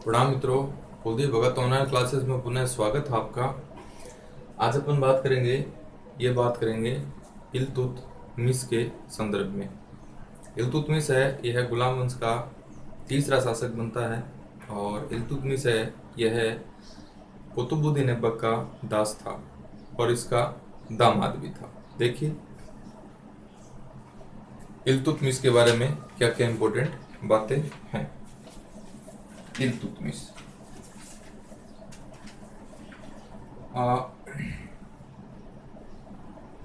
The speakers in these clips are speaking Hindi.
प्रणाम मित्रों, कुलदीप भगत ऑनलाइन क्लासेस में पुनः स्वागत है आपका। आज अपन बात करेंगे इल्तुतमिश के संदर्भ में। इल्तुतमिश है, यह गुलाम वंश का तीसरा शासक बनता है और इल्तुतमिश है, यह कुतुबुद्दीन ऐबक का दास था और इसका दामाद भी था। देखिए इल्तुतमिश के बारे में क्या क्या इंपॉर्टेंट बातें हैं। इल्तुतमिश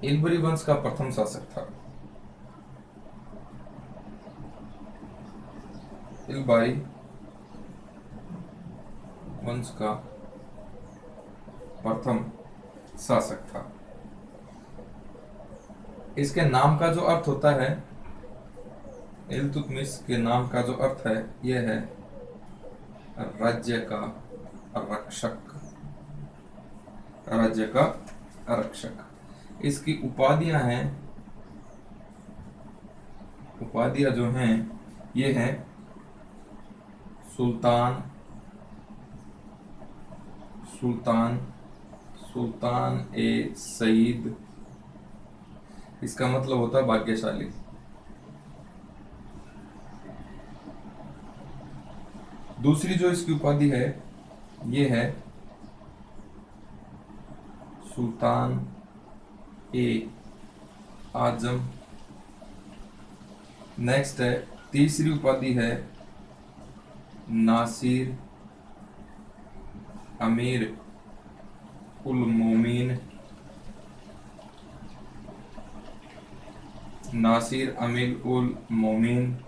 इल्बरी वंश का प्रथम शासक था। इल्बारी वंश का प्रथम शासक था। इसके नाम का जो अर्थ होता है, इल्तुतमिश के नाम का जो अर्थ है, यह है राज्य का रक्षक। राज्य का रक्षक। इसकी उपाधियां जो हैं, ये हैं सुल्तान, सुल्तान, सुल्तान ए सईद। इसका मतलब होता है भाग्यशाली। दूसरी जो इसकी उपाधि है, ये है सुल्तान ए आजम। नेक्स्ट है, तीसरी उपाधि है नासिर अमीर उल मोमिन। नासिर अमीर उल मोमिन।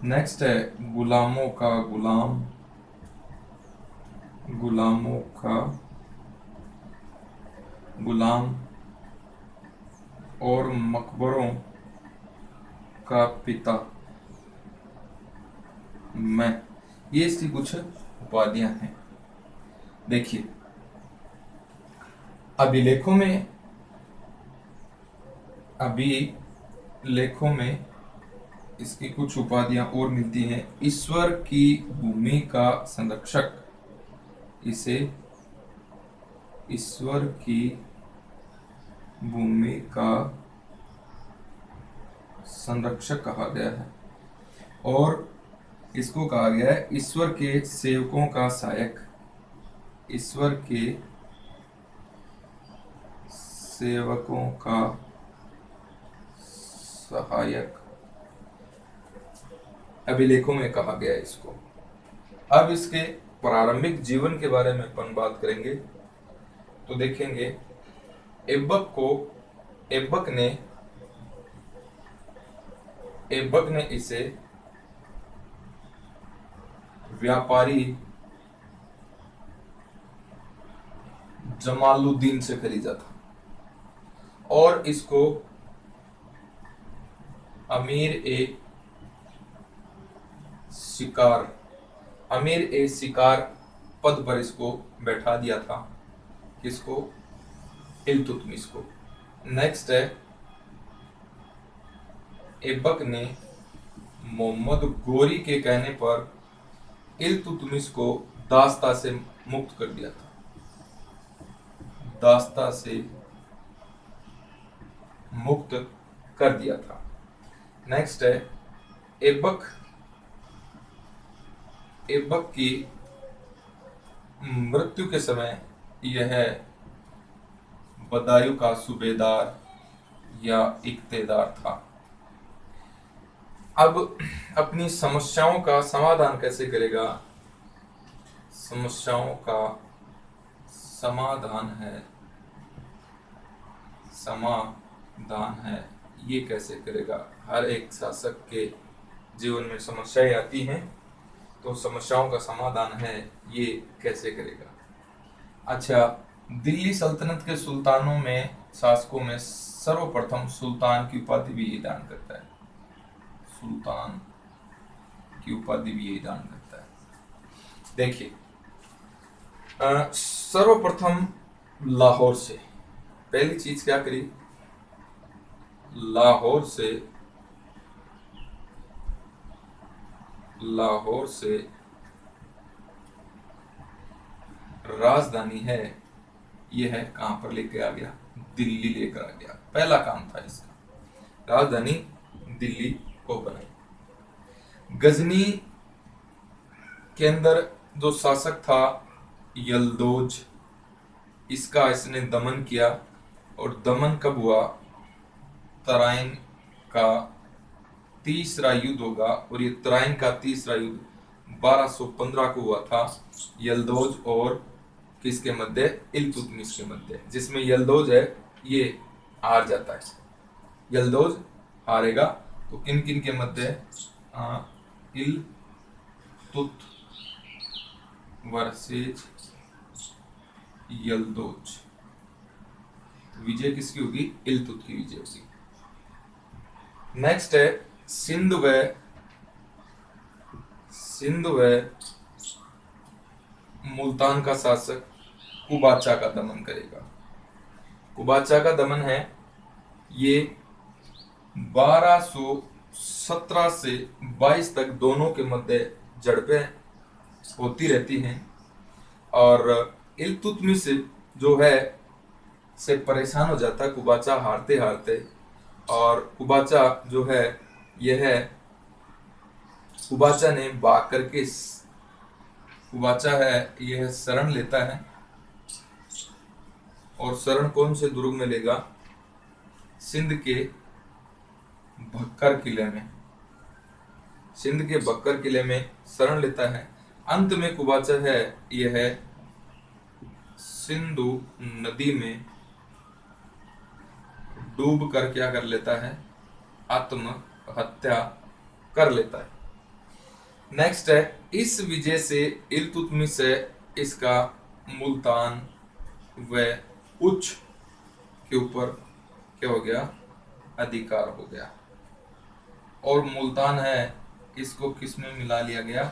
नेक्स्ट है गुलामों का गुलाम, गुलामों का गुलाम और मकबरों का पिता। मैं ये इसकी कुछ उपाधियां हैं। देखिए अभिलेखों में इसकी कुछ उपाधियां और मिलती हैं। ईश्वर की भूमि का संरक्षक, इसे ईश्वर की भूमि का संरक्षक कहा गया है और इसको कहा गया है ईश्वर के सेवकों का सहायक। ईश्वर के सेवकों का सहायक अभिलेखों में कहा गया है इसको। अब इसके प्रारंभिक जीवन के बारे में अपन बात करेंगे तो देखेंगे ऐबक ने इसे व्यापारी जमालुद्दीन से खरीदा था और इसको अमीर ए शिकार पद पर इसको बैठा दिया था। किसको? इल्तुतमिश को। नेक्स्ट है, ऐबक ने मोहम्मद गोरी के कहने पर इल्तुतमिश को दास्ता से मुक्त कर दिया था। दास्ता से मुक्त कर दिया था। नेक्स्ट है, ऐबक की मृत्यु के समय यह बदायूं का सूबेदार या इक्तेदार था। अब अपनी समस्याओं का समाधान कैसे करेगा? समस्याओं का समाधान है ये कैसे करेगा? हर एक शासक के जीवन में समस्याएं आती हैं, तो समस्याओं का समाधान है ये कैसे करेगा? अच्छा, दिल्ली सल्तनत के सुल्तानों में, शासकों में सर्वप्रथम सुल्तान की उपाधि भी यही दान करता है। सुल्तान की उपाधि भी यही दान करता है। देखिए सर्वप्रथम लाहौर से पहली चीज क्या करी? लाहौर से राजधानी है यह है कहां पर लेके आ गया, दिल्ली लेकर आ गया। पहला काम था इसका, राजधानी दिल्ली को बनाई। गजनी के अंदर जो शासक था यल्दोज, इसका इसने दमन किया। और दमन कब हुआ, तराइन का तीसरा युद्ध होगा। और ये तराइन का तीसरा युद्ध 1215 को हुआ था यल्दोज और किसके मध्य, इल्तुतमिश के मध्य, जिसमें यल्दोज है ये हार जाता है। यल्दोज हारेगा तो किन किन के मध्य, इल्तुत वर्सेज यल्दोज। विजय किसकी होगी, इल्तुत की विजय होगी। नेक्स्ट है सिंध व मुल्तान का शासक कुबाचा का दमन करेगा। कुबाचा का दमन है ये 1217 से 22 तक दोनों के मध्य झड़पें होती रहती हैं। और इल्तुतमिश जो है से परेशान हो जाता है कुबाचा हारते हारते। और कुबाचा जो है यह है, कुबाचा ने भाग करके, कुबाचा है यह शरण लेता है। और शरण कौन से दुर्ग में लेगा, सिंध के भक्कर किले में, सिंध के भक्कर किले में शरण लेता है। अंत में कुबाचा है यह है सिंधु नदी में डूब कर क्या कर लेता है, आत्महत्या कर लेता है। नेक्स्ट है, इस विजय से इल्तुतमिश है इसका मुल्तान व उच्च के ऊपर क्या हो गया, अधिकार हो गया। और मुल्तान है इसको किस में मिला लिया गया,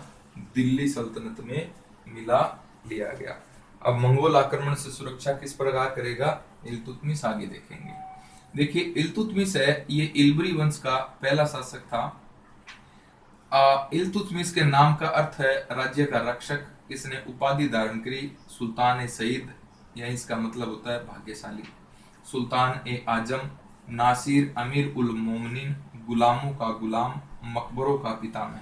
दिल्ली सल्तनत में मिला लिया गया। अब मंगोल आक्रमण से सुरक्षा किस प्रकार करेगा इल्तुतमिश, आगे देखेंगे। देखिए इल्तुतमिश है ये इल्बरी वंश का पहला शासक था। इल्तुतमिश के नाम का अर्थ है राज्य का रक्षक। इसने उपाधि धारण करी सुल्तान ए सईद, या इसका मतलब होता है भाग्यशाली। सुल्तान ए आजम, नासिर अमीर उल मोमिनीन, गुलामों का गुलाम, मकबरों का पितामह।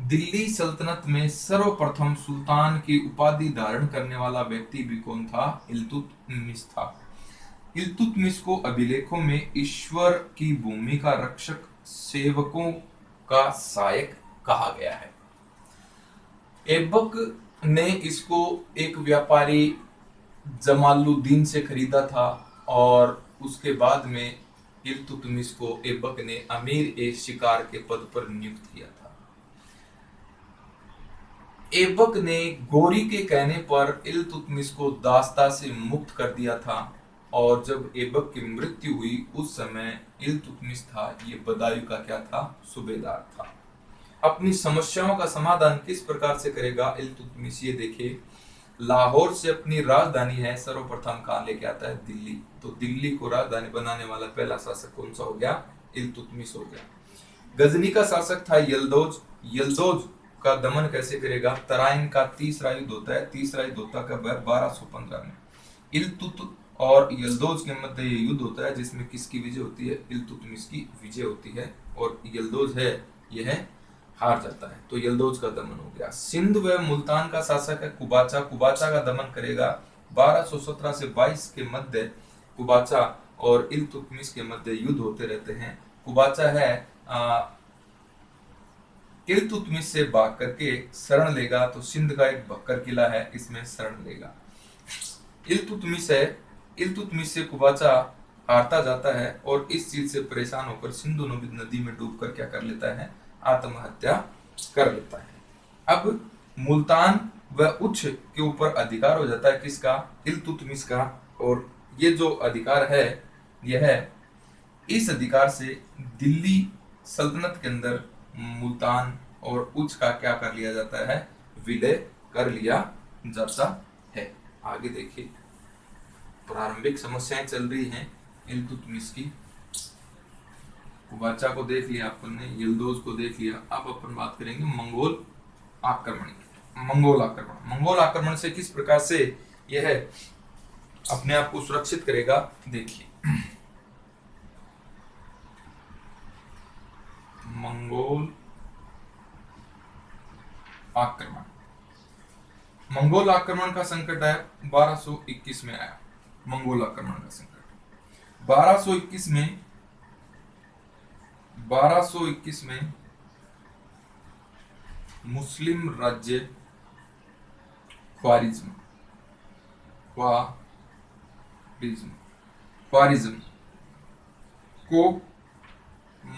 दिल्ली सल्तनत में सर्वप्रथम सुल्तान की उपाधि धारण करने वाला व्यक्ति भी कौन था, इल्तुतमिश था। इल्तुतमिश को अभिलेखों में ईश्वर की भूमि का रक्षक, सेवकों का सहायक कहा गया है। ऐबक ने इसको एक व्यापारी जमालुद्दीन से खरीदा था और उसके बाद में इल्तुतमिश को ऐबक ने अमीर ए शिकार के पद पर नियुक्त किया था। ऐबक ने गोरी के कहने पर इल्तुतमिश को दास्ता से मुक्त कर दिया था। और जब ऐबक की मृत्यु हुई उस समय इल्तुतमिश था ये बदायूं का क्या था, सूबेदार था। अपनी समस्याओं का समाधान किस प्रकार से करेगा इल्तुतमिश, ये देखिए। लाहौर से अपनी राजधानी है सर्वप्रथम कहां लेके आता है, दिल्ली। तो दिल्ली को राजधानी बनाने वाला पहला शासक कौन सा हो गया, इल्तुतमिश हो गया। गजनी का शासक था यल्दोज। यल्दोज का दमन कैसे करेगा, तराइन का तीसरा युद्ध होता है, तीसरा युद्ध होता है कब, 1215 में। इल्तुत और यल्दोज के मध्य ये युद्ध होता है जिसमें किसकी विजय होती है, इल्तुतमिश की विजय होती है। और यल्दोज है यह हार जाता है, तो यल्दोज का दमन हो गया। सिंध व मुल्तान का शासक है कुबाचा। कुबाचा का दमन करेगा 1217 से 22 के मध्य। कुबाचा और इल्तुतमिश के मध्य युद्ध होते रहते हैं। कुबाचा है इल्तुतमिश से भाग करके शरण लेगा, तो सिंध का एक बक्कर किला है इसमें शरण लेगा। इल्तुतमिश है, इल्तुतमिश से कुबाचा हारता जाता है और इस चीज से परेशान होकर सिंधु नदी में डूबकर क्या कर लेता है, आत्महत्या कर लेता है। अब मुल्तान व उच्च के ऊपर अधिकार हो जाता है किसका, इल्तुतमिश का। और ये जो अधिकार है यह, इस अधिकार से दिल्ली सल्तनत के अंदर मुल्तान और उच्च का क्या कर लिया जाता है, विलय कर लिया जाता है। आगे देखिए, प्रारंभिक समस्याएं चल रही हैं इल्तुतमिश की। कुबाचा को देख लिया अपन ने, यल्दोज को देख लिया। अब अपन बात करेंगे मंगोल आक्रमण की। मंगोल आक्रमण। मंगोल आक्रमण से किस प्रकार से यह अपने आप को सुरक्षित करेगा, देखिए। मंगोल आक्रमण, मंगोल आक्रमण का संकट है 1221 में आया। मंगोल आक्रमण का संकट 1221 में मुस्लिम राज्य ख्वारिज्म को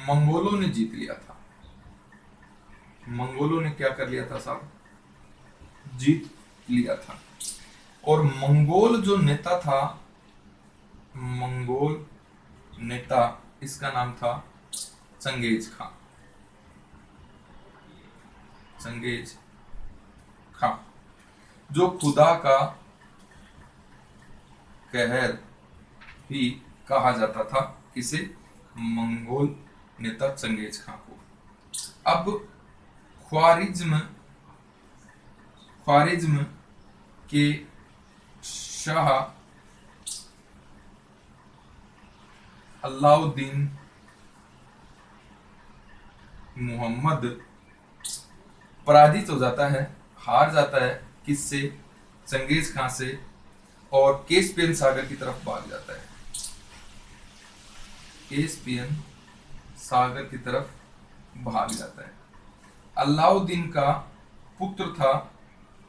मंगोलों ने जीत लिया था। मंगोलों ने क्या कर लिया था साहब, जीत लिया था। और मंगोल जो नेता था, मंगोल नेता, इसका नाम था चंगेज खां। चंगेज खां, जो खुदा का कहर भी कहा जाता था, किसे, मंगोल नेता चंगेज खां को। अब ख्वारिज्म के शाह अलाउद्दीन मोहम्मद पराजित हो जाता है, हार जाता है, किससे, चंगेज खां से, और कैस्पियन सागर की तरफ भाग जाता है। कैस्पियन सागर की तरफ भाग जाता है। अलाउद्दीन का पुत्र था,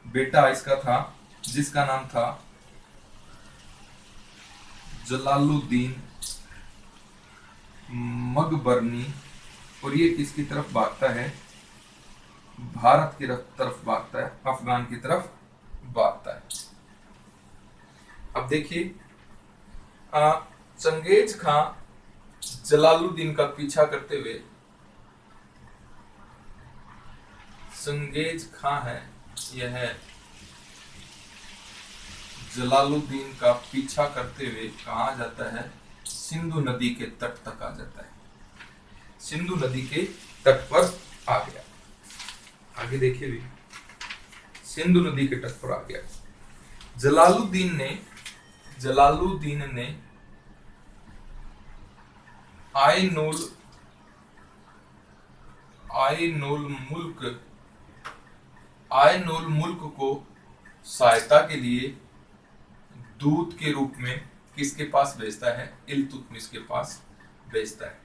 बेटा इसका था, जिसका नाम था जलालुद्दीन मकबरनी, और ये किसकी तरफ भागता है, भारत की तरफ भागता है, अफगान की तरफ भागता है। अब देखिए, चंगेज खां जलालुद्दीन का पीछा करते हुए, चंगेज खां है, यह है जलालुद्दीन का पीछा करते हुए कहाँ जाता है, सिंधु नदी के तट तक आ जाता है। सिंधु नदी के तट पर आ गया। आगे देखिए भी, सिंधु नदी के तट पर आ गया। जलालुद्दीन ने आयनुल मुल्क को सहायता के लिए दूत के रूप में किसके पास भेजता है, इल्तुतमिश के पास भेजता है।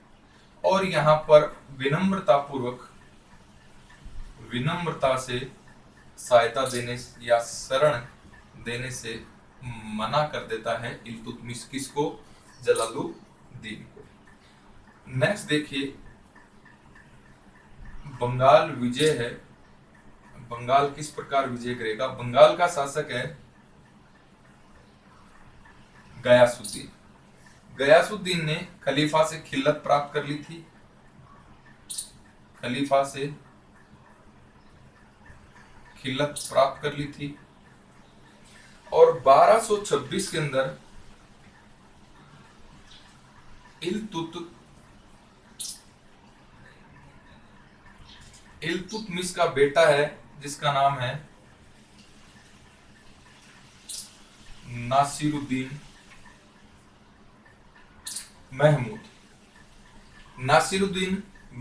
और यहाँ पर विनम्रता से सहायता देने या शरण देने से मना कर देता है इल्तुतमिश, किसको, जलालुद्दीन को। नेक्स्ट देखिए, बंगाल विजय है। बंगाल किस प्रकार विजय करेगा, बंगाल का शासक है गयासुद्दीन। गयासुद्दीन ने खलीफा से खिल्लत प्राप्त कर ली थी, खलीफा से खिल्लत प्राप्त कर ली थी, और 1226 के अंदर इल्तुतमिश का बेटा है, जिसका नाम है नासिरुद्दीन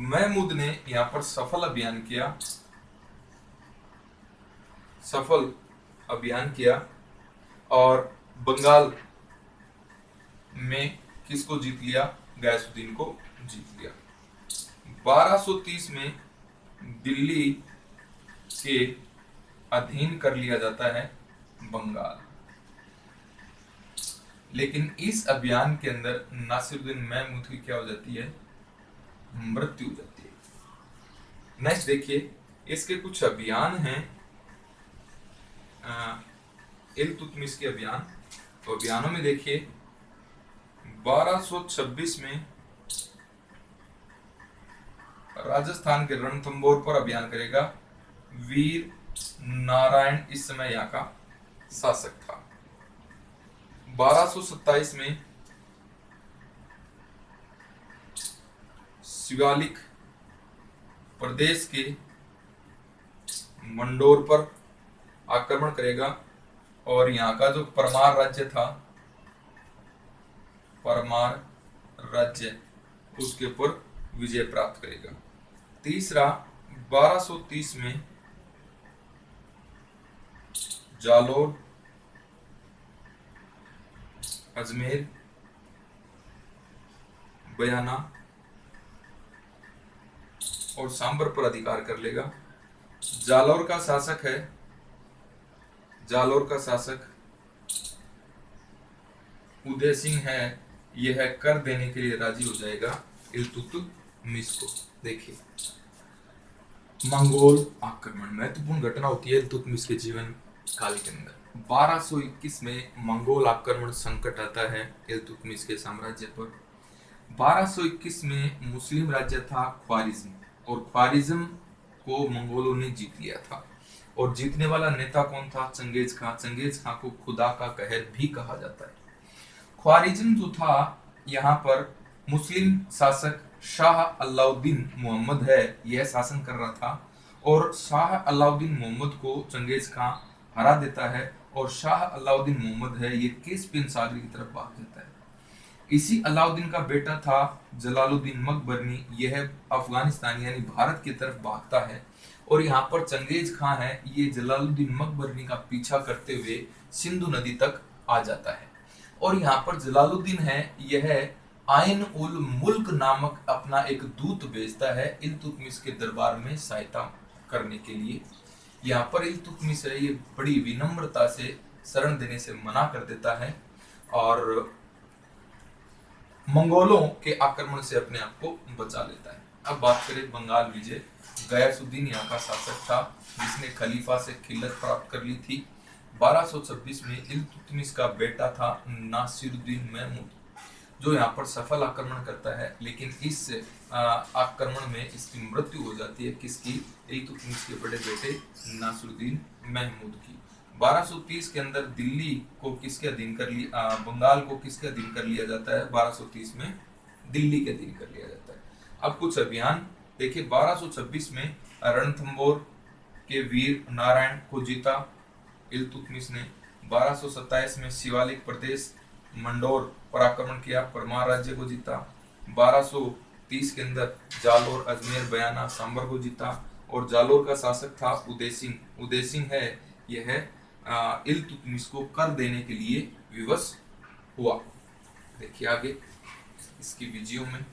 महमूद ने यहाँ पर सफल अभियान किया और बंगाल में किसको जीत लिया, गयासुद्दीन को जीत लिया। 1230 में दिल्ली के अधीन कर लिया जाता है बंगाल। लेकिन इस अभियान के अंदर नासिरुद्दीन महमूद की क्या हो जाती है, मृत्यु हो जाती है। नेक्स्ट देखिए, इसके कुछ अभियान हैं, इल्तुतमिश के अभियान। तो अभियानों में देखिए, 1226 में राजस्थान के रणथंभौर पर अभियान करेगा। वीर नारायण इस समय यहाँ का शासक था। 1227 में शिवालिक प्रदेश के मंडोर पर आक्रमण करेगा और यहाँ का जो परमार राज्य था, परमार राज्य, उसके ऊपर विजय प्राप्त करेगा। तीसरा, 1230 में जालोर, अजमेर, बयाना और सांबर पर अधिकार कर लेगा। जालोर का शासक है, जालोर का शासक उदय सिंह है, यह कर देने के लिए राजी हो जाएगा इल्तुतमिश को। देखिए, मंगोल आक्रमण महत्वपूर्ण घटना होती है इल्तुतमिश के जीवन काल के अंदर। 1221 में मंगोल आक्रमण संकट आता है इल्तुतमिश के साम्राज्य पर। 1221 में मुस्लिम राज्य था ख्वारिज्म, और ख्वारिज्म को मंगोलों ने जीत लिया था। और जीतने वाला नेता कौन था? चंगेज खां। चंगेज खां को खुदा का कहर भी कहा जाता है। ख्वारिज्म जो था, यहाँ पर मुस्लिम शासक शाह अलाउद्दीन मोहम्मद है, यह शासन कर रहा था। और शाह अलाउद्दीन मोहम्मद को चंगेज खां हरा देता है, और शाह अलाउद्दीन मोहम्मद है, ये कैस्पियन सागर की तरफ भाग जाता है। इसी अलाउद्दीन का बेटा था जलालुद्दीन मकबरनी, यह अफगानिस्तान यानी भारत की तरफ भागता है। और यहाँ पर चंगेज खां है, ये जलालुद्दीन मकबरनी का पीछा करते हुए सिंधु नदी तक आ जाता है। और यहाँ पर जलालुद्दीन है, यह आइन उल मुल्क नामक अपना एक दूत भेजता है इल्तुतमिश के दरबार में सहायता करने के लिए। यहाँ पर इल्तुतमिश है, ये बड़ी विनम्रता से शरण देने से मना कर देता है और मंगोलों के आक्रमण से अपने आप को बचा लेता है। अब बात करें बंगाल विजय। गयासुद्दीन यहाँ का शासक था, जिसने खलीफा से खिल्लत प्राप्त कर ली थी। 1226 में इल्तुतमिश का बेटा था नासिरुद्दीन महमूद, जो यहाँ पर सफल आक्रमण करता है, लेकिन इस आक्रमण में इसकी मृत्यु हो जाती है। किसकी? इल्तुतमिश के बड़े बेटे नासिरुद्दीन महमूद की। 1230 के अंदर दिल्ली को किसके अधीन कर लिया, बंगाल को किसके अधीन कर लिया जाता है? 1230 में दिल्ली के अधीन कर लिया जाता है। अब कुछ अभियान देखिए। 1226 में रणथंबोर के वीर नारायण को जीता इल्तुतमिश ने। 1227 में शिवालिक प्रदेश मंडोर पर आक्रमण किया, परमार राज्य को जीता। 1230 के अंदर जालोर, अजमेर, बयाना, सांबर को जीता। और जालोर का शासक था उदय सिंह। उदय सिंह है, यह इल्तुतमिश को कर देने के लिए विवश हुआ। देखिए आगे इसकी विजयों में।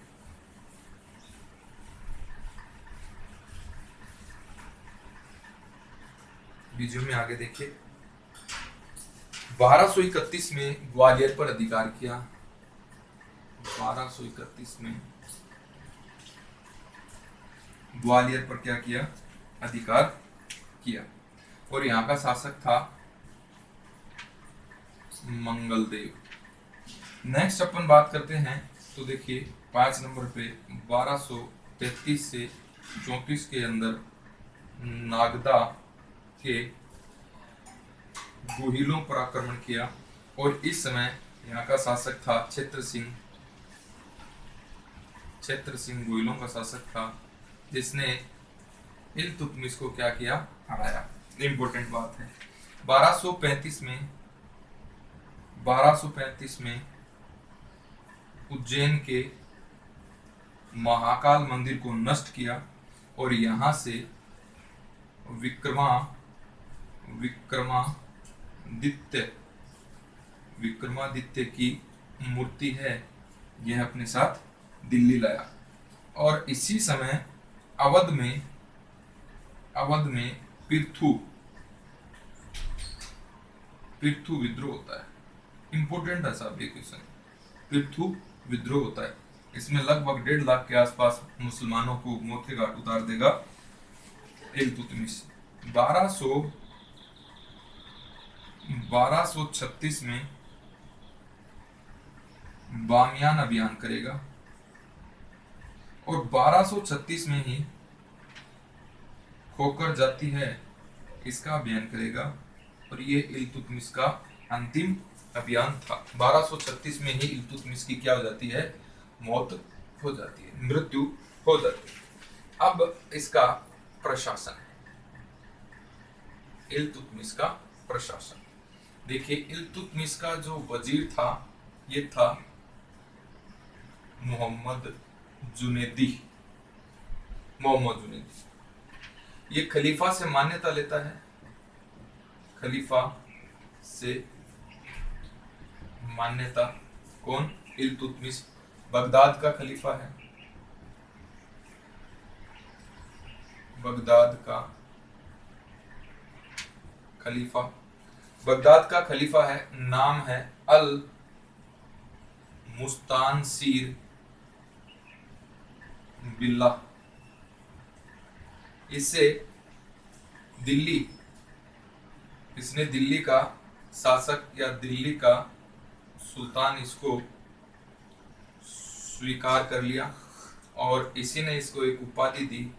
विजयों में आगे देखिए। 1231 में ग्वालियर पर अधिकार किया। 1231 में ग्वालियर पर क्या किया? अधिकार किया। और यहाँ का शासक था मंगलदेव। नेक्स्ट अपन बात करते हैं, तो देखिए 5 नंबर पे 1233 से 34 के अंदर नागदा के गुहिलों पर आक्रमण किया। और इस समय यहाँ का शासक था क्षेत्र सिंह। क्षेत्र सिंह गुहिलों का शासक था, जिसने इल्तुतमिश को क्या किया? हराया। इंपॉर्टेंट बात है। 1235 में उज्जैन के महाकाल मंदिर को नष्ट किया और यहां से विक्रमादित्य की मूर्ति है, यह अपने साथ दिल्ली लाया। और इसी समय अवध में पिर्थु विद्रोह होता है। इंपोर्टेंट है साहब ये क्वेश्चन। पिर्थु विद्रोह होता है, इसमें लगभग 1.5 लाख के आसपास मुसलमानों को मोथे घाट उतार देगा इल्तुतमिश। 1236 में बामियान अभियान करेगा और 1236 में ही खोकर जाती है, इसका अभियान करेगा। और ये इल्तुतमिश का अंतिम अभियान था। 1236 में ही इल्तुतमिश की क्या हो जाती है? मौत हो जाती है, मृत्यु हो जाती है। अब इसका प्रशासन है। इल्तुतमिश का प्रशासन। देखिए इल्तुतमिश का जो वजीर था ये था मोहम्मद जुनैदी। ये खलीफा से मान्यता लेता है, खलीफा से मान्यता। कौन? इल्तुतमिश बगदाद का खलीफा है, बगदाद का खलीफा। बगदाद का खलीफा है, नाम है अल मुस्तानसीर बिल्ला। इससे दिल्ली, इसने दिल्ली का शासक या दिल्ली का सुल्तान इसको स्वीकार कर लिया और इसी ने इसको एक उपाधि दी।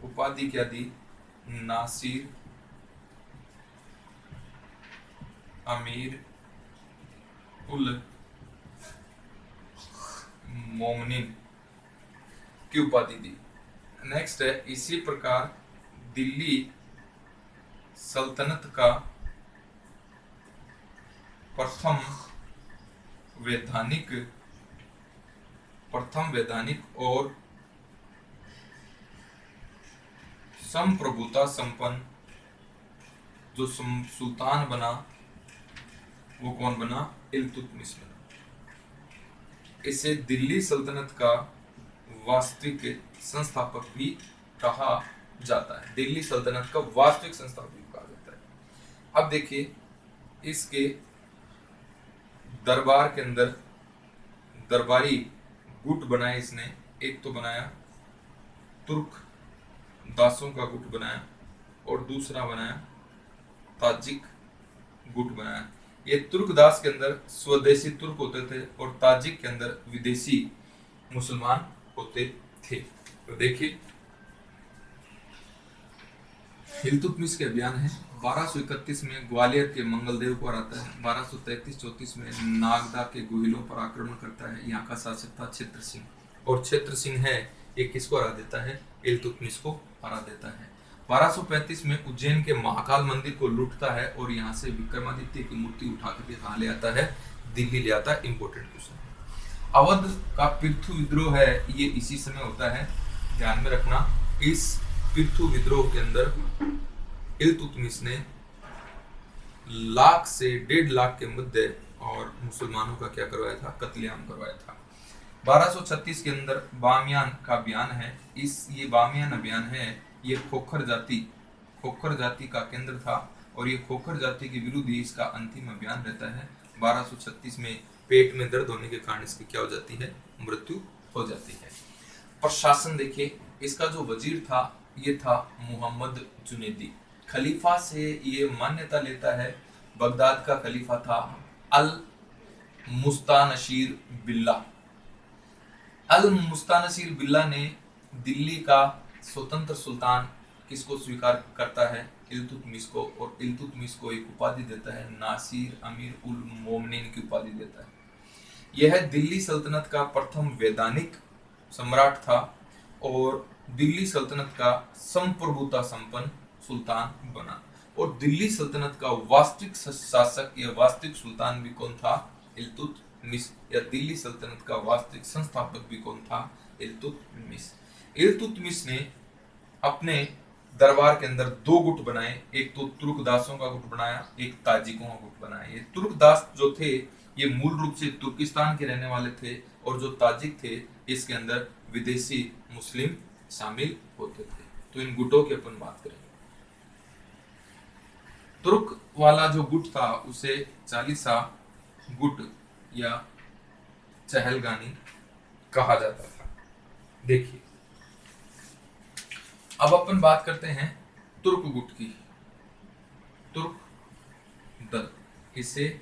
उपाधि क्या दी? नासिर अमीर उल मोमिनीन की उपाधि दी। नेक्स्ट है, इसी प्रकार दिल्ली सल्तनत का प्रथम वैधानिक और संप्रभुता संपन्न जो सुल्तान बना वो कौन बना? इल्तुतमिश बना। इसे दिल्ली सल्तनत का वास्तविक संस्थापक भी कहा जाता है। दिल्ली सल्तनत का वास्तविक संस्थापक भी कहा जाता है। अब देखिए इसके दरबार के अंदर दरबारी गुट बनाए इसने। एक तो बनाया तुर्क दासों का गुट बनाया और दूसरा बनाया ताजिक गुट बनाया। ये तुर्क दास के अंदर स्वदेशी तुर्क होते थे और ताजिक के अंदर विदेशी मुसलमान होते थे। तो देखिए इल्तुतमिश के अभियान है। 1231 में ग्वालियर के मंगलदेव पर आता है। 1233-34 में नागदा के गुहिलों पर आक्रमण करता है। यहाँ का शासक था क्षेत्र सिंह, और क्षेत्र सिंह है ये किसको हरा देता है? इल्तुतमिश को हरा देता है। 1235 में उज्जैन के महाकाल मंदिर को लूटता है और यहाँ से विक्रमादित्य की मूर्ति उठा करके कहाँ ले आता है? दिल्ली ले आता है। Important question. अवध का पृथु विद्रोह है, ये इसी समय होता है, ध्यान में रखना। इस पृथु विद्रोह के अंदर इल्तुतमिश ने 1,00,000 से 1.5 लाख के मध्य और मुसलमानों का क्या करवाया था? कत्लेआम करवाया था। 1236 के अंदर बामियान का अभियान है। ये बामियान अभियान है, ये खोखर जाति का केंद्र था और ये खोखर जाति के विरुद्ध ही इसका अंतिम अभियान रहता है। 1236 में पेट में दर्द होने के कारण इसकी क्या हो जाती है? मृत्यु हो जाती है। प्रशासन देखिए, इसका जो वजीर था ये था मोहम्मद जुनैदी। खलीफा से ये मान्यता लेता है, बगदाद का खलीफा था अल मुस्तानसीर बिल्ला। अल मुस्तानसीर बिल्ला ने दिल्ली का स्वतंत्र सुल्तान किसको स्वीकार करता है? इल्तुतमिश को, और इल्तुतमिश को एक उपाधि देता है, नासिर अमीर उल मोमिनीन की उपाधि देता है। यह दिल्ली सल्तनत का प्रथम वैधानिक सम्राट था और दिल्ली सल्तनत का संप्रभुता संपन्न सुल्तान बना। और दिल्ली सल्तनत का वास्तविक शासक या वास्तविक सुल्तान भी कौन था? इल्तुतमिश। या दिल्ली सल्तनत का वास्तविक संस्थापक भी कौन था? इल्तुतमिश। इल्तुतमिश ने अपने दरबार के अंदर 2 गुट बनाए। एक तो तुर्क दासों का गुट बनाया, एक ताजिकों का गुट बनाया। ये तुर्क दास जो थे ये मूल रूप से तुर्किस्तान के रहने वाले थे और जो ताजिक थे इसके अंदर विदेशी मुस्लिम शामिल होते थे। तो इन गुटों की अपन बात करेंगे। तुर्क वाला जो गुट था उसे चालीसा गुट या चहलगानी कहा जाता था। देखिए अब अपन बात करते हैं तुर्क गुट की। तुर्क दल, इसे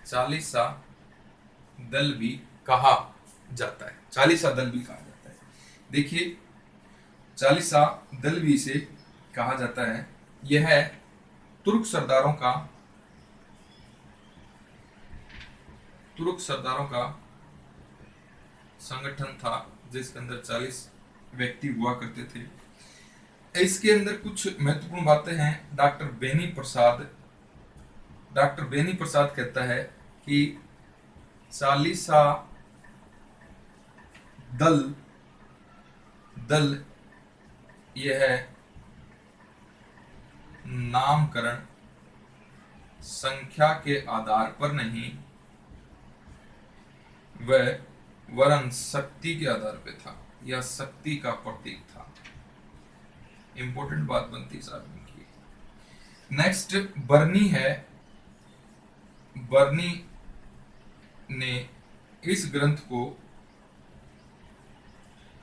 चालीसा दल भी कहा जाता है। चालीसा दल भी कहा जाता है। देखिए चालीसा दल भी इसे कहा जाता है। यह है तुर्क सरदारों का संगठन था जिसके अंदर 40 व्यक्ति हुआ करते थे। इसके अंदर कुछ महत्वपूर्ण बातें हैं। डॉक्टर बेनी प्रसाद कहता है कि चालीसा दल यह नामकरण संख्या के आधार पर नहीं वरन शक्ति के आधार पर था, या शक्ति का प्रतीक था। इंपॉर्टेंट बात बनती है साहब की। नेक्स्ट बर्नी है। बर्नी ने इस ग्रंथ को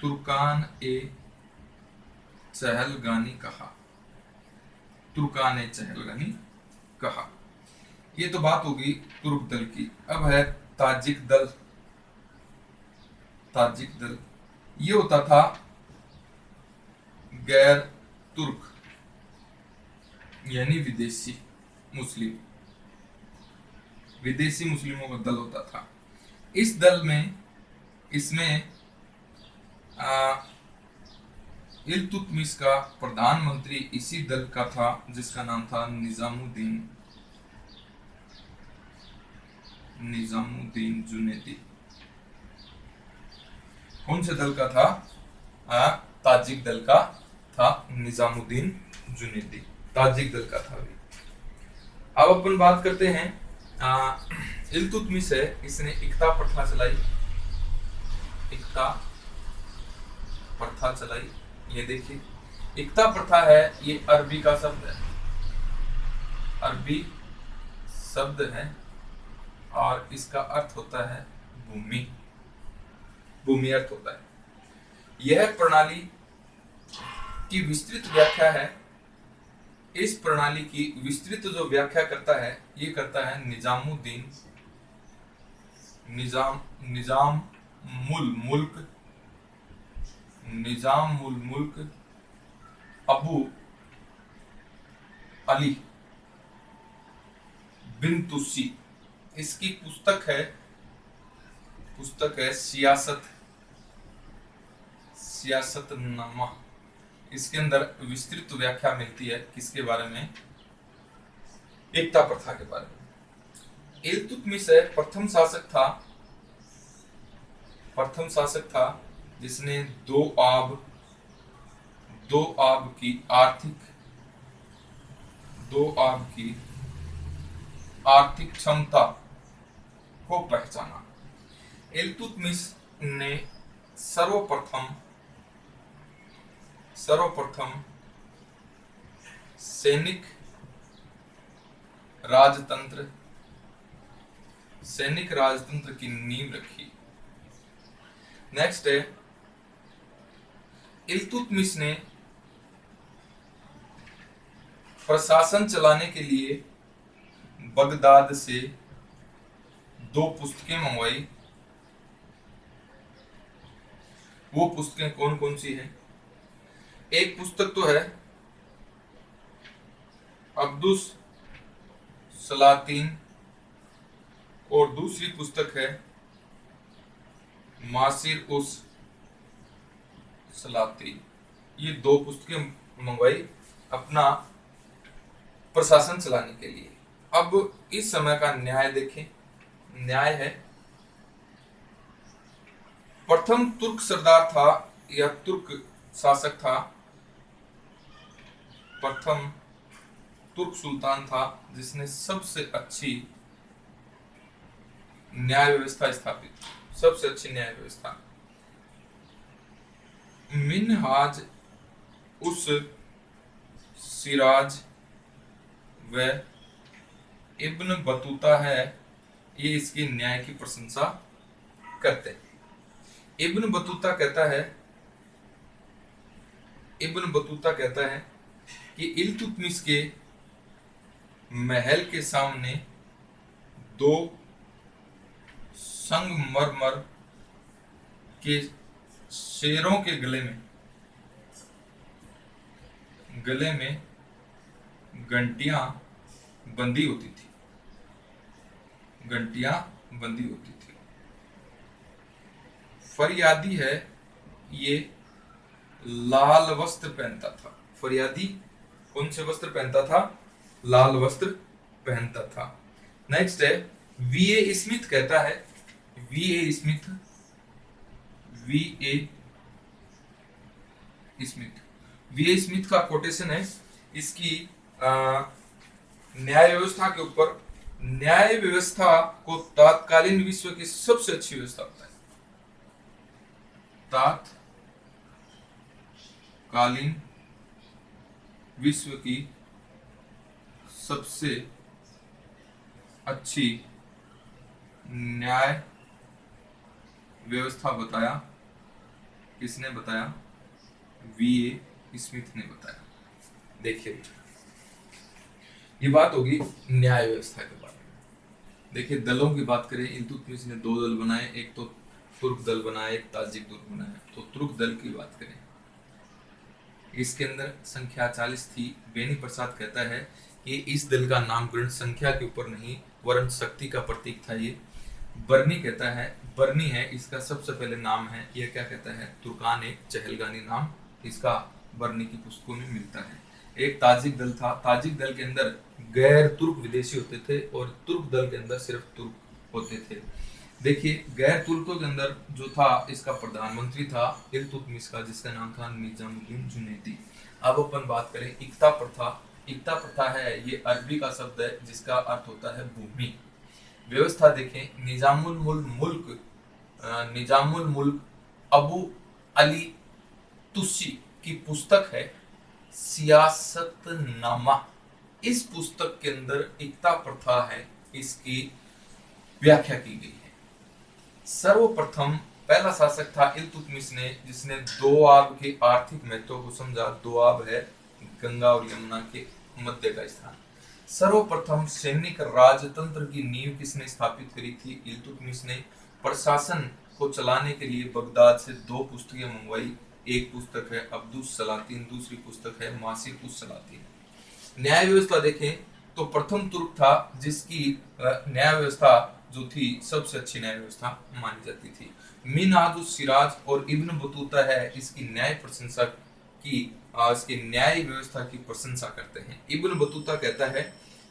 तुर्कान ए चहलगानी कहा। तुर्कान ए चहलगानी कहा। ये तो बात होगी तुर्क दल की। अब है ताजिक दल। ताजिक दल ये होता था गैर तुर्क यानी विदेशी मुस्लिम, विदेशी मुस्लिमों का दल होता था। इस दल में इसमें इल्तुतमिश का प्रधानमंत्री इसी दल का था, जिसका नाम था निजामुद्दीन जुनैदी। कौन से दल का था? ताजिक दल का था निजामुद्दीन जुनैदी, ताजिक दल का था भी। अब अपन बात करते हैं इल्तुतमिश है, इसने इक्ता प्रथा चलाई। इक्ता प्रथा चलाई, ये देखिए इक्ता प्रथा है, ये अरबी का शब्द है, अरबी शब्द है और इसका अर्थ होता है भूमि। भूमि अर्थ होता है। यह प्रणाली की विस्तृत व्याख्या है। इस प्रणाली की विस्तृत जो व्याख्या करता है, ये करता है निजामुल मुल्क अबू अली बिन तुसी। इसकी पुस्तक है सियासतनामा। इसके अंदर विस्तृत व्याख्या मिलती है किसके बारे में? एकता प्रथा के बारे में। इल्तुतमिश प्रथम शासक था जिसने दो आब की आर्थिक क्षमता को पहचाना। इल्तुतमिश ने सर्वप्रथम सैनिक राजतंत्र की नींव रखी। नेक्स्ट है इल्तुतमिश ने प्रशासन चलाने के लिए बगदाद से 2 पुस्तकें मंगवाई। वो पुस्तकें कौन कौन सी हैं? एक पुस्तक तो है अब्दुस सलातीन और दूसरी पुस्तक है मासिर उस सलातीन। ये 2 पुस्तकें मंगवाई अपना प्रशासन चलाने के लिए। अब इस समय का न्याय देखें। न्याय है, प्रथम तुर्क सरदार था या तुर्क शासक था, प्रथम तुर्क सुल्तान था जिसने सबसे अच्छी न्याय व्यवस्था स्थापित की। सबसे अच्छी न्याय व्यवस्था मिनहाज उस सिराज व इब्न बतूता है। ये इसकी न्याय की प्रशंसा करते हैं। इब्न बतूता कहता है कि इल्तुतमिश के महल के सामने 2 संगमरमर के शेरों के गले में घंटियां बंदी होती थी। फरियादी है, ये लाल वस्त्र पहनता था। फरियादी कौन से वस्त्र पहनता था? लाल वस्त्र पहनता था। नेक्स्ट है वीए स्मिथ कहता है, वीए स्मिथ, वीए स्मिथ, वीए स्मिथ का कोटेशन है इसकी न्याय व्यवस्था के ऊपर, न्याय व्यवस्था को तत्कालीन विश्व की सबसे अच्छी व्यवस्था होता है, तत्कालीन विश्व की सबसे अच्छी न्याय व्यवस्था बताया, किसने बताया? वीए स्मिथ ने बताया। देखिए ये बात होगी न्याय व्यवस्था के बारे में। देखिए दलों की बात करें, इल्तुतमिश ने 2 दल बनाए, एक तो तुर्क दल बनाया, एक ताजिक दल बनाया। तो तुर्क दल की बात करें, इसके अंदर संख्या 40 थी। बेनी प्रसाद कहता है कि इस दल का नामकरण संख्या के ऊपर नहीं वरन शक्ति का प्रतीक था। ये बर्नी कहता है, बर्नी है इसका सबसे पहले नाम है। ये क्या कहता है? तुर्कान एक चहलगानी नाम इसका बर्नी की पुस्तकों में मिलता है। एक ताजिक दल था, ताजिक दल के अंदर गैर तुर्क विदेशी होते थे और तुर्क दल के अंदर सिर्फ तुर्क होते थे। देखिए गैर तुर्कों के अंदर जो था इसका प्रधानमंत्री था इल्तुतमिश का, जिसका नाम था निजामुद्दीन जुनैदी। अब अपन बात करें इक्ता प्रथा। इक्ता प्रथा है ये अरबी का शब्द है जिसका अर्थ होता है भूमि। व्यवस्था देखें, निजामुल मुल्क अबू अली तुसी की पुस्तक है सियासतनामा। इस पुस्तक के अंदर इक्ता प्रथा है इसकी व्याख्या की गई है। सर्वप्रथम पहला शासक था इल्तुतमिश ने, जिसने दोआब के आर्थिक महत्व को समझा। दोआब है गंगा और यमुना के मध्य का स्थान। सर्वप्रथम सैनिक राजतंत्र की नींव किसने स्थापित करी थी? इल्तुतमिश ने। प्रशासन को चलाने के लिए बगदाद से 2 पुस्तकें मंगवाई। एक पुस्तक है अब्दुस सलातीन, दूसरी पुस्तक है मासिक उस सलातीन। न्याय व्यवस्था देखें तो प्रथम तुर्क था जिसकी न्याय व्यवस्था जो थी सबसे अच्छी न्याय व्यवस्था मानी जाती थी। मिनहाजुस सिराज और इब्न बतूता है इसकी न्याय प्रशंसक की इसकी न्याय व्यवस्था की प्रशंसा करते हैं। इब्न बतूता कहता है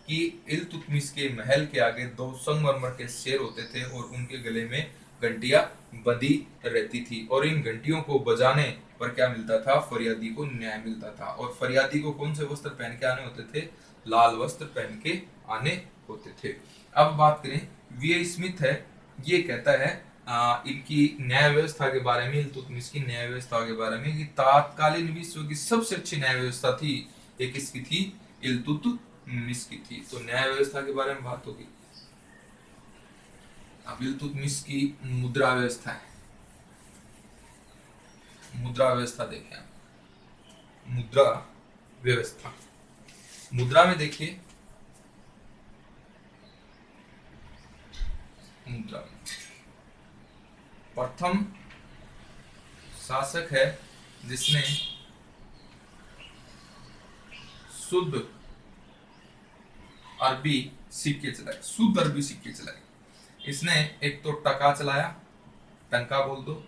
कि इल्तुतमिश के महल के आगे 2 संगमरमर के शेर होते थे और उनके गले में घंटियां बंधी रहती थी और इन घंटियों को बजाने पर क्या मिलता था? फरियादी को न्याय मिलता था। और फरियादी को कौन से वस्त्र पहन के आने होते थे? लाल वस्त्र पहन के आने होते थे। अब बात करें वीए स्मिथ है, ये कहता है इनकी न्याय व्यवस्था के बारे में, इल्तुतमिश की न्याय व्यवस्था के बारे में कि तत्कालीन विश्व की सबसे अच्छी न्याय व्यवस्था थी, एक किसकी थी? इल्तुतमिश की थी। तो न्याय व्यवस्था के बारे में बात होगी। अब इल्तुतमिश की मुद्रा व्यवस्था है, मुद्रा व्यवस्था देखें। मुद्रा व्यवस्था, मुद्रा में देखिए मुद्रा प्रथम शासक है जिसने शुद्ध अरबी सिक्के चलाए, शुद्ध अरबी सिक्के चलाए। इसने एक तो टका चलाया, टंका बोल दो,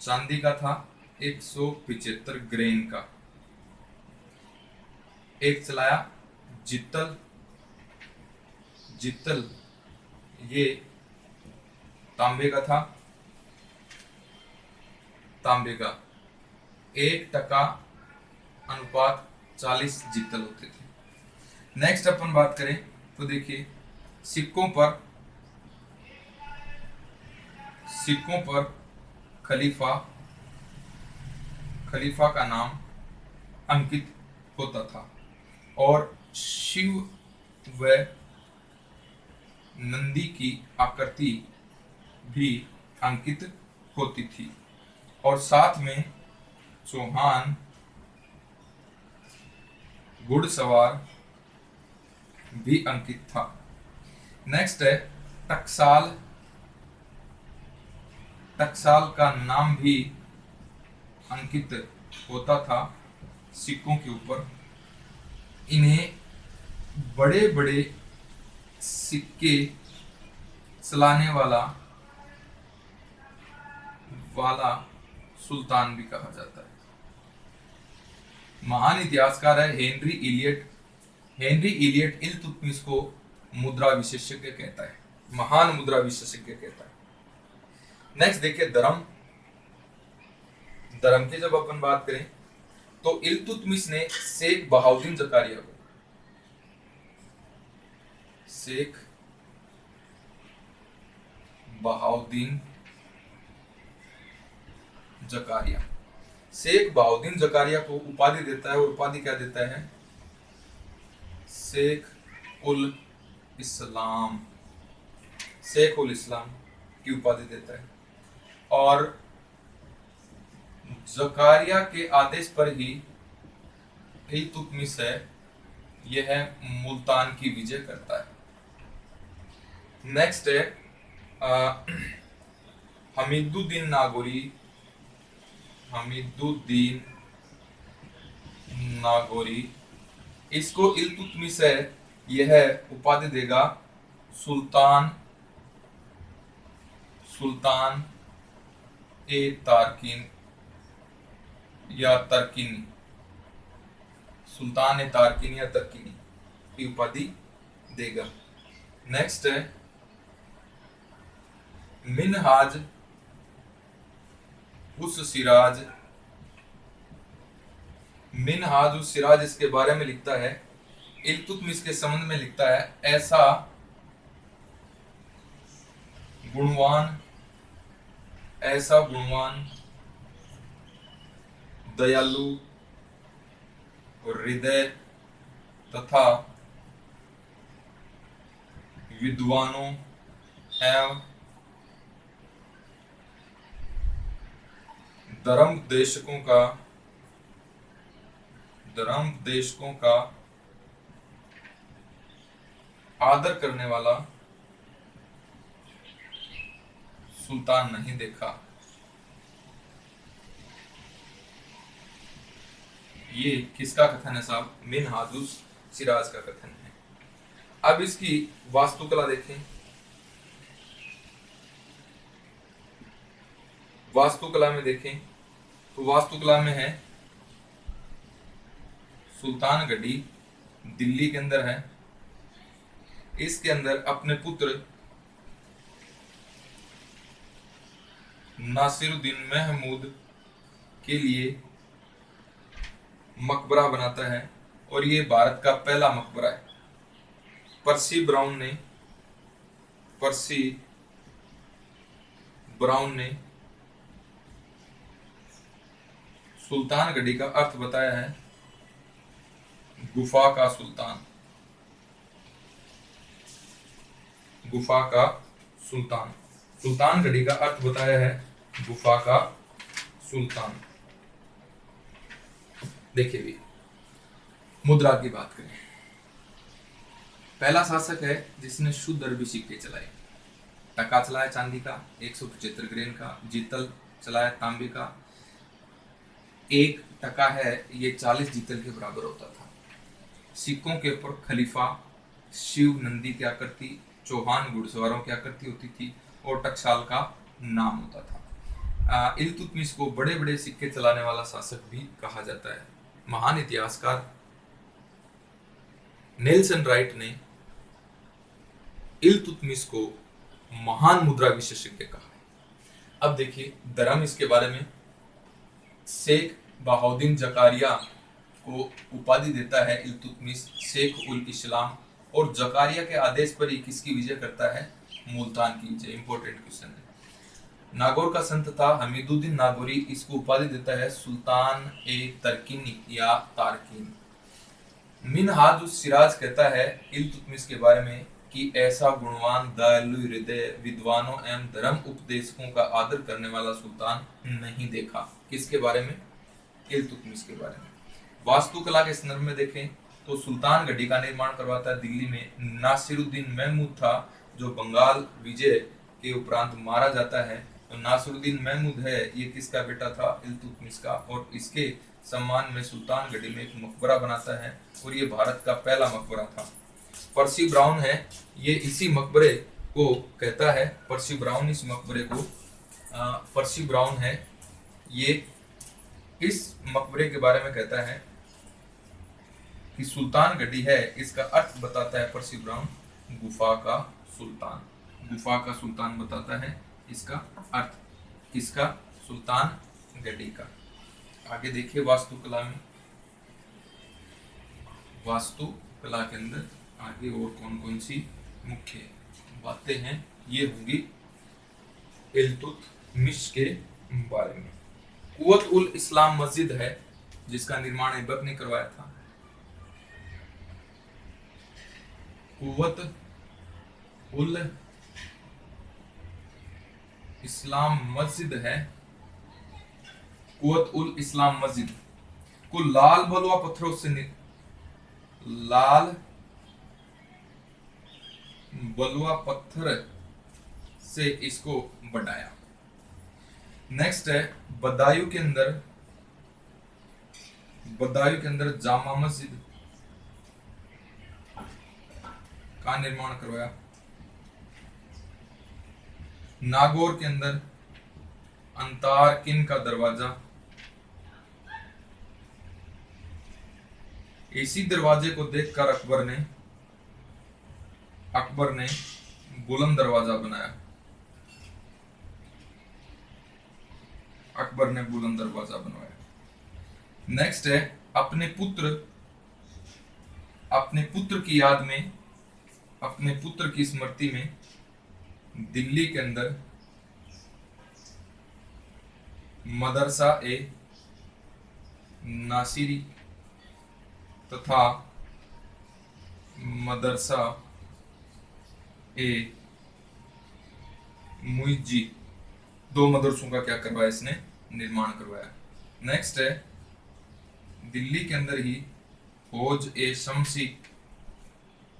चांदी का था 175 ग्रेन का। एक चलाया जित्तल, जित्तल ये तांबे का था, तांबे का 1 टका अनुपात 40 जित्तल होते थे। नेक्स्ट अपन बात करें तो देखिए सिक्कों पर खलीफा का नाम अंकित होता था और शिव व नंदी की आकृति भी अंकित होती थी और साथ में चौहान घुड़सवार भी अंकित था। नेक्स्ट है टकसाल, टकसाल का नाम भी अंकित होता था सिक्कों के ऊपर। इन्हें बड़े बड़े सिक्के चलाने वाला सुल्तान भी कहा जाता है। महान इतिहासकार है Henry Elliot. Henry Elliot Iltutmish को मुद्रा विशेषज्ञ कहता है, महान मुद्रा विशेषज्ञ कहता है। नेक्स्ट देखिए धर्म। धर्म की जब अपन बात करें तो इल्तुतमिश ने शेख बहाउद्दीन जकारिया को, शेख बहाउद्दीन जकारिया, शेख बहाउद्दीन जकारिया को उपाधि देता है, और उपाधि क्या देता है? शेख उल इस्लाम, शेख उल इस्लाम की उपाधि देता है। और जकारिया के आदेश पर ही इल्तुतमिश है यह मुल्तान की विजय करता है। नेक्स्ट है हमीदुद्दीन नागौरी। हमीदुद्दीन नागौरी, इसको इल्तुतमिश है यह उपाधि देगा सुल्तान, सुल्तान ए तारकिन या तरकिनी, सुल्तान ए तारकिन या तरकिनी की उपाधि देगा। नेक्स्ट है मिनहाज उस सिराज। मिनहाज उस सिराज इसके बारे में लिखता है, इल्तुतमिश के संबंध में लिखता है, ऐसा गुणवान, ऐसा गुणवान, दयालु, हृदय तथा विद्वानों एवं धर्म देशकों का आदर करने वाला सुल्तान नहीं देखा। ये किसका कथन है साहब? मिनहाजुस सिराज का कथन है। अब इसकी वास्तुकला देखें। वास्तुकला में देखें तो वास्तुकला में है सुल्तान गढ़ी, दिल्ली के अंदर है। इसके अंदर अपने पुत्र नासिरुद्दीन महमूद के लिए मकबरा बनाता है, और ये भारत का पहला मकबरा है। पर्सी ब्राउन ने सुल्तान गढ़ी का अर्थ बताया है गुफा का सुल्तान, गुफा का सुल्तान। सुल्तान गढ़ी का अर्थ बताया है गुफा का सुल्तान। देखिए भी मुद्रा की बात करें, पहला शासक है जिसने शुद्ध अरबी सिक्के चलाए। टका चलाया चांदी का 175 ग्रेन का, जीतल चलाया तांबे का। एक टका है ये 40 जीतल के बराबर होता था। सिक्कों के ऊपर खलीफा, शिव, नंदी की आकृति, चौहान घुड़सवारों की आकृति होती थी, और टकसाल का नाम होता था। इल्तुतमिश को बड़े बड़े सिक्के चलाने वाला शासक भी कहा जाता है। महान इतिहासकार नेल्सन राइट ने इल्तुतमिश को महान मुद्रा विशेषज्ञ कहा है। अब देखिए धर्म इसके बारे में, शेख बहाउद्दीन जकारिया को उपाधि देता है इल्तुतमिश शेख उल इस्लाम, और जकारिया के आदेश पर ही किसकी विजय करता है? मुल्तान की विजय। इंपॉर्टेंट क्वेश्चन है। नागौर का संत था हमीदुद्दीन नागौरी, इसको उपाधि देता है सुल्तान ए तरकिनी या तारकिन। मिनहाज उस सिराज कहता है इल्तुतमिश के बारे में कि ऐसा गुणवान, दयालु, हृदय, विद्वानों एवं धर्म उपदेशकों का आदर करने वाला सुल्तान नहीं देखा। किसके बारे में? इल्तुतमिश के बारे में। वास्तुकला के संदर्भ में देखें तो सुल्तान गढ़ी का निर्माण करवाता है दिल्ली में नासिरुद्दीन महमूद था, जो बंगाल विजय के उपरांत मारा जाता है। तो नासिरुद्दीन महमूद है ये किसका बेटा था? इल्तुतमिश का, और इसके सम्मान में सुल्तान गढ़ी में एक मकबरा बनाता है, और ये भारत का पहला मकबरा था। पर्सी ब्राउन है ये इसी मकबरे को कहता है, पर्सी ब्राउन इस मकबरे को पर्सी ब्राउन है ये इस मकबरे के बारे में कहता है कि सुल्तान गढ़ी है, इसका अर्थ बताता है परशुराम गुफा का सुल्तान। गुफा का सुल्तान बताता है इसका अर्थ, किसका? सुल्तान गढ़ी का। आगे देखिए वास्तुकला में, वास्तुकला के अंदर आगे और कौन कौन सी मुख्य बातें हैं, ये होंगी इल्तुतमिश के बारे में। कुव्वत उल इस्लाम मस्जिद है जिसका निर्माण ऐबक ने करवाया था। कुव्वत उल इस्लाम मस्जिद है, कुव्वत उल इस्लाम मस्जिद को लाल बलुआ पत्थरों से लाल बलुआ पत्थर से इसको बनाया। नेक्स्ट है बदायूं के अंदर जामा मस्जिद का निर्माण करवाया। नागौर के अंदर अंतारकिन का दरवाजा, इसी दरवाजे को देखकर अकबर ने बुलंद दरवाजा बनाया। अकबर ने बुलंद दरवाजा बनवाया। नेक्स्ट है अपने पुत्र की याद में, अपने पुत्र की स्मृति में दिल्ली के अंदर मदरसा ए नासिरी तथा मदरसा ए मुइज्जी, दो मदरसों का क्या करवाया इसने? निर्माण करवाया। नेक्स्ट है दिल्ली के अंदर ही हौज ए शमसी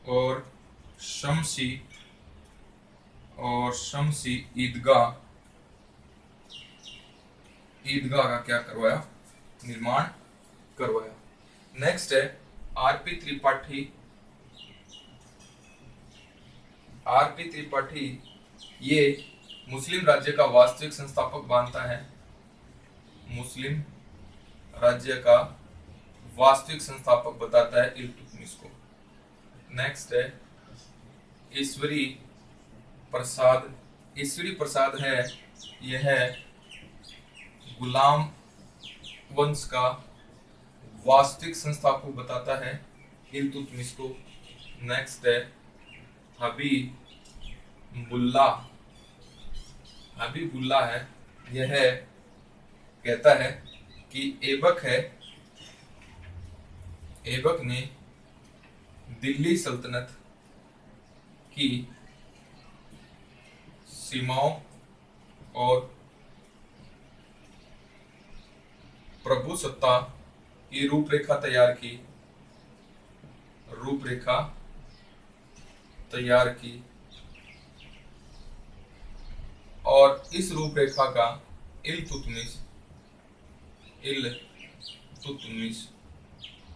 और शमसी ईदगाह का क्या करवाया? निर्माण करवाया। नेक्स्ट है आरपी त्रिपाठी ये मुस्लिम राज्य का वास्तविक संस्थापक मानता है। मुस्लिम राज्य का वास्तविक संस्थापक बताता है इल्तुतमिश को। नेक्स्ट है ईश्वरी प्रसाद है, यह गुलाम वंश का वास्तविक संस्थापक बताता है इल्तुतमिश को। नेक्स्ट है हबीबुल्लाह है, यह कहता है कि ऐबक ने दिल्ली सल्तनत की सीमाओं और प्रभुसत्ता की रूपरेखा तैयार की और इस रूपरेखा का इल्तुतमिश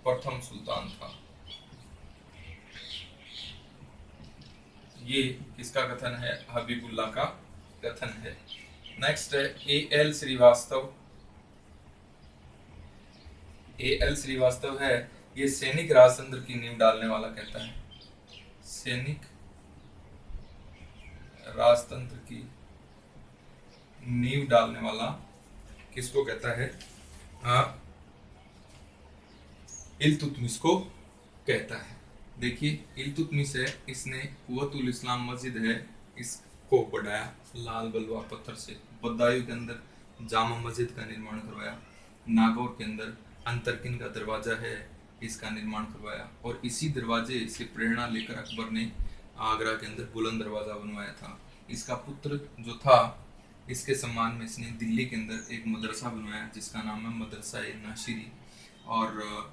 प्रथम सुल्तान था। ये किसका कथन है? हबीबुल्लाह का कथन है। नेक्स्ट है ए.एल. श्रीवास्तव है, ये सैनिक राजतंत्र की नींव डालने वाला कहता है। सैनिक राजतंत्र की नींव डालने वाला किसको कहता है? इल्तुतमिश को कहता है। देखिए इल्तुतमिश है, इसने कुव्वतुल इस्लाम मस्जिद है इसको बढ़ाया लाल बलुआ पत्थर से। बदायूं के अंदर जामा मस्जिद का निर्माण करवाया। नागौर के अंदर अंतरकिन का दरवाजा है, इसका निर्माण करवाया और इसी दरवाजे से प्रेरणा लेकर अकबर ने आगरा के अंदर बुलंद दरवाजा बनवाया था। इसका पुत्र जो था, इसके सम्मान में इसने दिल्ली के अंदर एक मदरसा बनवाया जिसका नाम है मदरसा ए नासिरी, और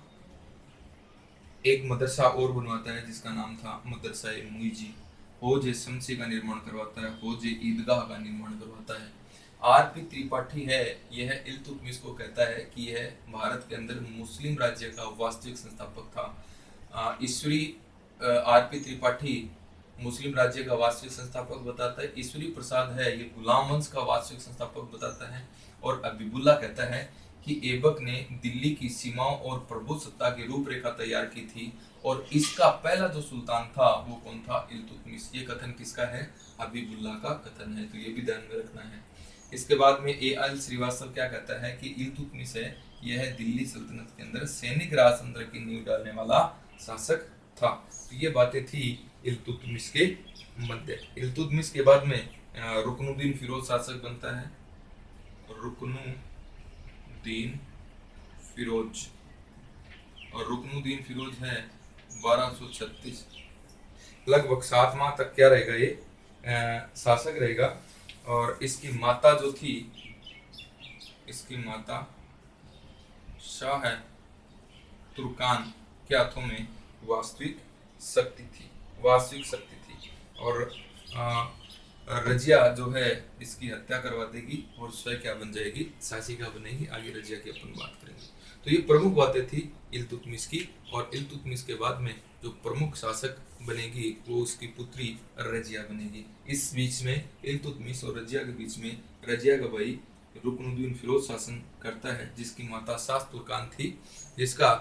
एक मदरसा और बनवाता है जिसका नाम था मदरसा ए मुइज्जी। हौज ए शमसी का निर्माण करवाता है, हौज ए ईदगाह का निर्माण करवाता है। आरपी त्रिपाठी है, यह इल्तुतमिश को कहता है कि यह भारत के अंदर मुस्लिम राज्य का वास्तविक संस्थापक था। ईश्वरी आरपी त्रिपाठी मुस्लिम राज्य का वास्तविक संस्थापक बताता है। ईश्वरी प्रसाद है, ये गुलाम वंश का वास्तविक संस्थापक बताता है। और हबीबुल्लाह कहता है कि ऐबक ने दिल्ली की सीमाओं और प्रभुसत्ता की रूपरेखा तैयार की थी, और इसका पहला जो सुल्तान था वो कौन था? इल्तुतमिश। ये कथन किसका है? हबीबुल्लाह का कथन है, तो ये भी ध्यान में रखना है। इसके बाद में A.L. श्रीवास्तव क्या कहता है कि इल्तुतमिश है यह दिल्ली सल्तनत के अंदर सैनिक राजतंत्र की नींव डालने वाला शासक था। तो ये बातें थी इल्तुतमिश के मध्य। इल्तुतमिश के बाद में रुकनुद्दीन फिरोज शासक बनता है। रुकनुद्दीन फिरोज, और रुकनुद्दीन फिरोज है 1236, लगभग 7 माह तक क्या रहेगा? ये शासक रहेगा। और इसकी माता जो थी, इसकी माता शाह तुर्कान के हाथों में वास्तविक शक्ति थी, और रजिया जो है इसकी हत्या करवा देगी और स्वयं क्या बन जाएगी? शासिका बनेगी। आगे रजिया की अपन बात करेंगे। तो ये प्रमुख बातें थी इल्तुतमिश की। और इल्तुतमिश के बाद में जो प्रमुख शासक बनेगी वो उसकी पुत्री रजिया बनेगी। इस बीच में इल्तुतमिश और रजिया के बीच में रजिया का भाई रुकनुद्दीन फिरोज शासन करता है, जिसकी माता शाह तुर्कान थी, जिसका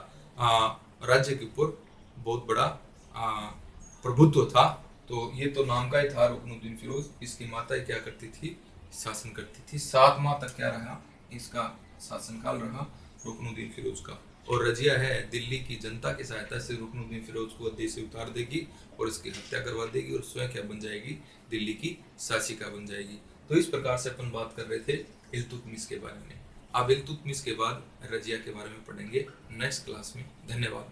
राज्य के ऊपर बहुत बड़ा प्रभुत्व था। तो ये तो नाम का ही था रुकनुद्दीन फिरोज। इसकी माता क्या करती थी? शासन करती थी। 7 माह तक क्या रहा? इसका शासनकाल रहा रुकनुद्दीन फिरोज का। और रजिया है दिल्ली की जनता की सहायता से रुकनुद्दीन फिरोज को देश से उतार देगी और इसकी हत्या करवा देगी, और स्वयं क्या बन जाएगी? दिल्ली की शासिका बन जाएगी। तो इस प्रकार से अपन बात कर रहे थे इल्तुतमिश के बारे में। अब इल्तुतमिश के बाद रजिया के बारे में पढ़ेंगे नेक्स्ट क्लास में। धन्यवाद।